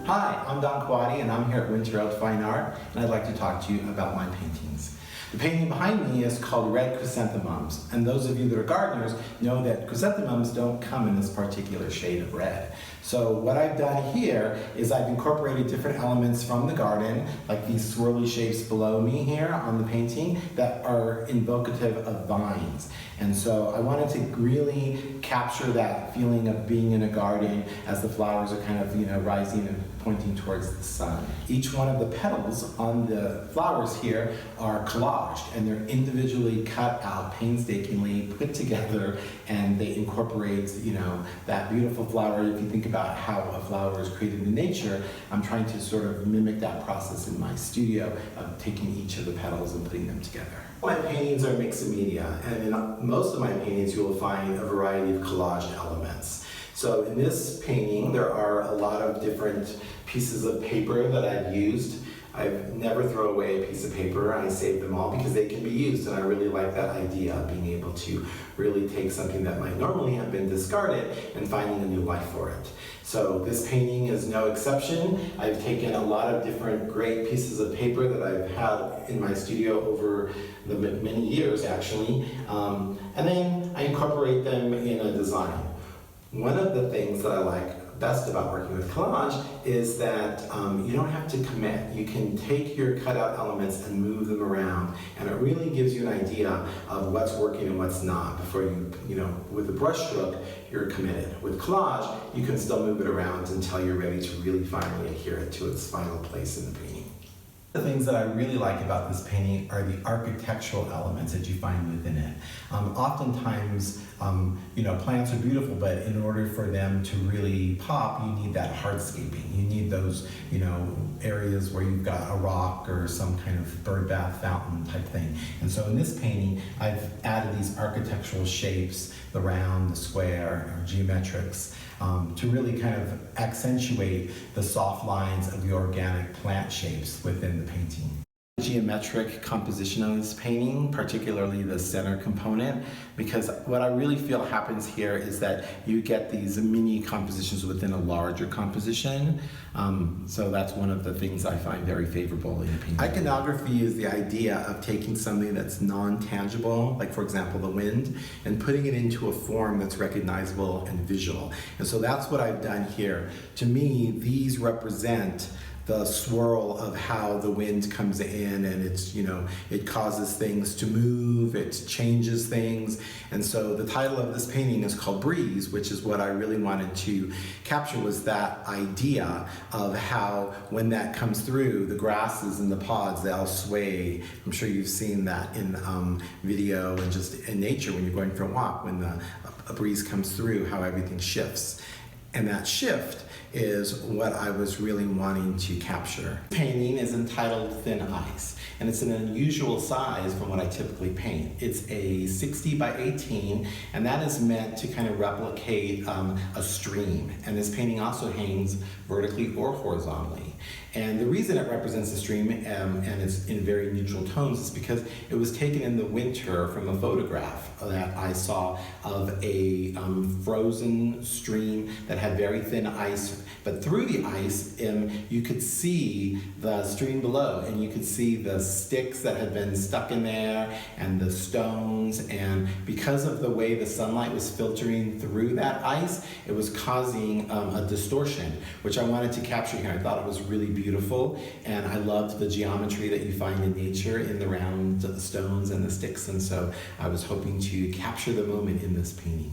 Hi, I'm Don Quade and I'm here at Winterowd Fine Art, and I'd like to talk to you about my paintings. The painting behind me is called Red Chrysanthemums, and those of you that are gardeners know that chrysanthemums don't come in this particular shade of red. So what I've done here is I've incorporated different elements from the garden, like these swirly shapes below me here on the painting that are invocative of vines. And so I wanted to really capture that feeling of being in a garden as the flowers are kind of, rising and pointing towards the sun. Each one of the petals on the flowers here are collaged, and they're individually cut out, painstakingly put together, and they incorporate, that beautiful flower. If you think about how a flower is created in nature, I'm trying to sort of mimic that process in my studio of taking each of the petals and putting them together. My paintings are mixed media, and in most of my paintings you will find a variety of collage elements. So in this painting there are a lot of different pieces of paper that I've used. I've never throw away a piece of paper. I save them all because they can be used, and I really like that idea of being able to really take something that might normally have been discarded and finding a new life for it. So this painting is no exception. I've taken a lot of different great pieces of paper that I've had in my studio over the many years actually, and then I incorporate them in a design. One of the things that I like best about working with collage is that you don't have to commit. You can take your cutout elements and move them around, and it really gives you an idea of what's working and what's not before with the brush stroke, you're committed. With collage, you can still move it around until you're ready to really finally adhere it to its final place in the painting. The things that I really like about this painting are the architectural elements that you find within it. Oftentimes, plants are beautiful, but in order for them to really pop, you need that hardscaping. You need those, areas where you've got a rock or some kind of bird bath fountain type thing. And so in this painting, I've added these architectural shapes, the round, the square, or geometrics, to really kind of accentuate the soft lines of the organic plant shapes within the painting. Geometric composition of this painting, particularly the center component, because what I really feel happens here is that you get these mini compositions within a larger composition. So that's one of the things I find very favorable in painting. Iconography is the idea of taking something that's non-tangible, like for example the wind, and putting it into a form that's recognizable and visual. And so that's what I've done here. To me, these represent the swirl of how the wind comes in, and it's, it causes things to move, it changes things. And so the title of this painting is called Breeze, which is what I really wanted to capture, was that idea of how when that comes through, the grasses and the pods, they all sway. I'm sure you've seen that in video and just in nature when you're going for a walk, when a breeze comes through, how everything shifts. And that shift is what I was really wanting to capture. The painting is entitled Thin Ice, and it's an unusual size from what I typically paint. It's a 60 by 18, and that is meant to kind of replicate a stream. And this painting also hangs vertically or horizontally. And the reason it represents a stream and it's in very neutral tones is because it was taken in the winter from a photograph that I saw of a frozen stream that had very thin ice, but through the ice you could see the stream below, and you could see the sticks that had been stuck in there and the stones, and because of the way the sunlight was filtering through that ice, it was causing a distortion, which I wanted to capture here. I thought it was really beautiful, and I loved the geometry that you find in nature in the round stones and the sticks, and so I was hoping to capture the moment in this painting.